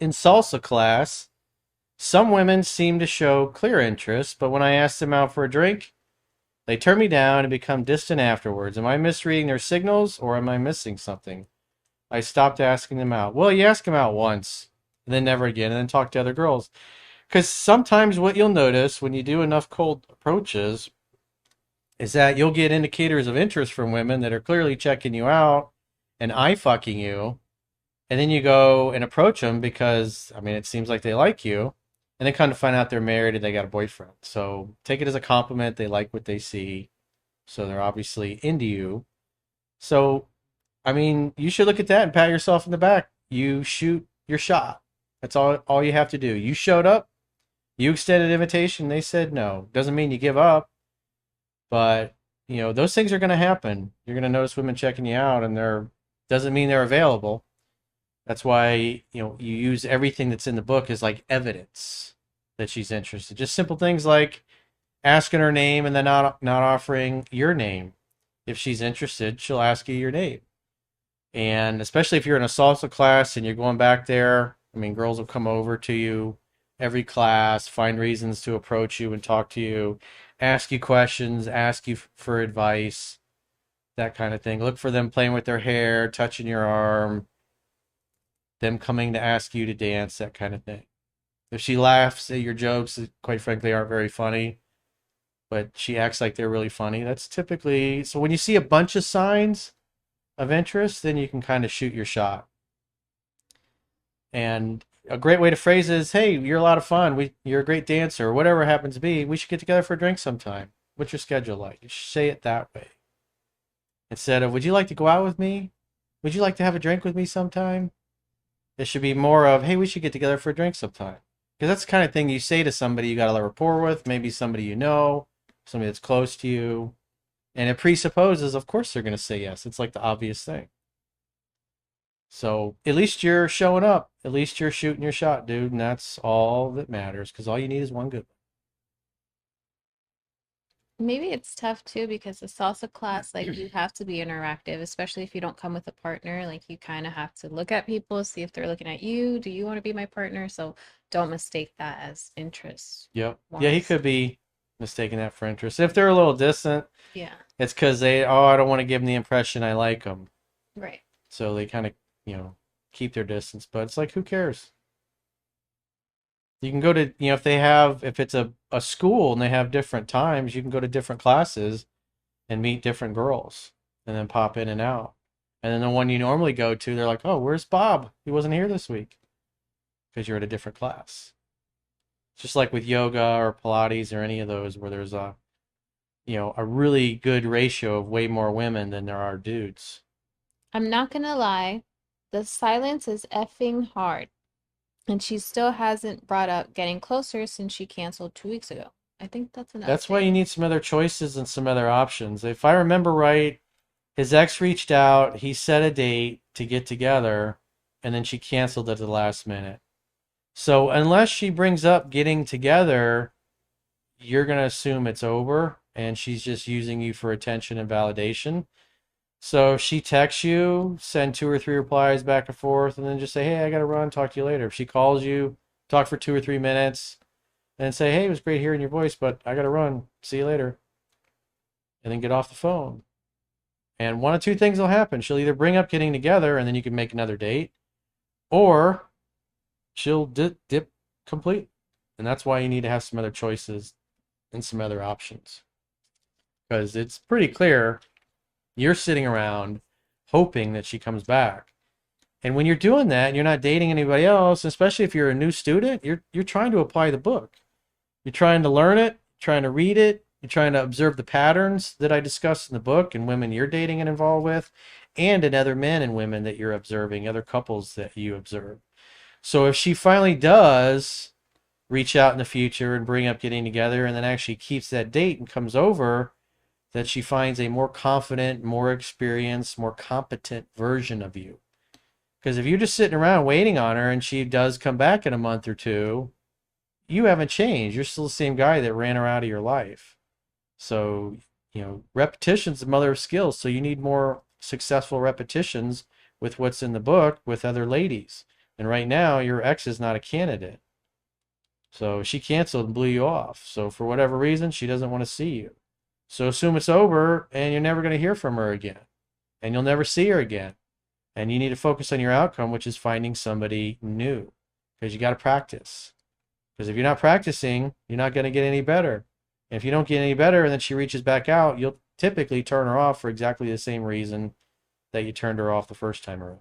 in salsa class, some women seem to show clear interest, but when I ask them out for a drink, they turn me down and become distant afterwards. Am I misreading their signals or am I missing something? I stopped asking them out. Well, you ask them out once, and then never again, and then talk to other girls. Because sometimes what you'll notice when you do enough cold approaches is that you'll get indicators of interest from women that are clearly checking you out and eye fucking you. And then you go and approach them because, I mean, it seems like they like you. And then kind of find out they're married and they got a boyfriend. So take it as a compliment. They like what they see. So they're obviously into you. So, I mean, you should look at that and pat yourself in the back. You shoot your shot. That's all you have to do. You showed up. You extended an invitation. They said no. Doesn't mean you give up. But, those things are going to happen. You're going to notice women checking you out and doesn't mean they're available. That's why, you use everything that's in the book as like evidence that she's interested. Just simple things like asking her name and then not offering your name. If she's interested, she'll ask you your name. And especially if you're in a salsa class and you're going back there, I mean, girls will come over to you every class, find reasons to approach you and talk to you, ask you questions, ask you for advice, that kind of thing. Look for them playing with their hair, touching your arm, them coming to ask you to dance, that kind of thing. If she laughs at your jokes that quite frankly aren't very funny, but she acts like they're really funny, that's typically... So when you see a bunch of signs of interest, then you can kind of shoot your shot. And a great way to phrase it is, hey, you're a lot of fun. You're a great dancer, or whatever it happens to be. We should get together for a drink sometime. What's your schedule like? You should say it that way. Instead of, would you like to go out with me? Would you like to have a drink with me sometime? It should be more of, hey, we should get together for a drink sometime. Because that's the kind of thing you say to somebody you got a rapport with, maybe somebody you know, somebody that's close to you. And it presupposes, of course, they're going to say yes. It's like the obvious thing. So at least you're showing up. At least you're shooting your shot, dude. And that's all that matters, because all you need is one good one. Maybe it's tough too because the salsa class, like you have to be interactive, especially if you don't come with a partner. Like you kind of have to look at people, see if they're looking at you. Do you want to be my partner? So don't mistake that as interest Yep. Yeah, he once. could be mistaking that for interest. If they're a little distant, Yeah, it's because I don't want to give them the impression I like them. right. So they kind of, keep their distance. But it's like, who cares? You can go to, if it's a school and they have different times, you can go to different classes and meet different girls and then pop in and out. And then the one you normally go to, they're like, oh, where's Bob? He wasn't here this week because you're at a different class. Just like with yoga or Pilates or any of those where there's a really good ratio of way more women than there are dudes. I'm not gonna lie, the silence is effing hard. And she still hasn't brought up getting closer since she canceled 2 weeks ago. I think that's an That's why update. you need some other choices and some other options. If I remember right, his ex reached out, he set a date to get together, and then she canceled at the last minute. So unless she brings up getting together, you're going to assume it's over and she's just using you for attention and validation. So if she texts you, send 2 or 3 replies back and forth, and then just say, hey, I got to run, talk to you later. If she calls you, talk for 2 or 3 minutes, and say, hey, it was great hearing your voice, but I got to run. See you later. And then get off the phone. And one of two things will happen. She'll either bring up getting together and then you can make another date, or she'll dip complete. And that's why you need to have some other choices and some other options. Because it's pretty clear you're sitting around hoping that she comes back. And when you're doing that and you're not dating anybody else, especially if you're a new student, you're trying to apply the book. You're trying to learn it, trying to read it, you're trying to observe the patterns that I discussed in the book and women you're dating and involved with, and in other men and women that you're observing, other couples that you observe. So if she finally does reach out in the future and bring up getting together and then actually keeps that date and comes over, that she finds a more confident, more experienced, more competent version of you. Because if you're just sitting around waiting on her and she does come back in a month or two, you haven't changed. You're still the same guy that ran her out of your life. So, repetition's the mother of skills. So you need more successful repetitions with what's in the book with other ladies, And right now, your ex is not a candidate. So she canceled and blew you off. So for whatever reason, she doesn't want to see you. So assume it's over and you're never going to hear from her again. And you'll never see her again. And you need to focus on your outcome, which is finding somebody new. Because you got to practice. Because if you're not practicing, you're not going to get any better. And if you don't get any better and then she reaches back out, you'll typically turn her off for exactly the same reason that you turned her off the first time around.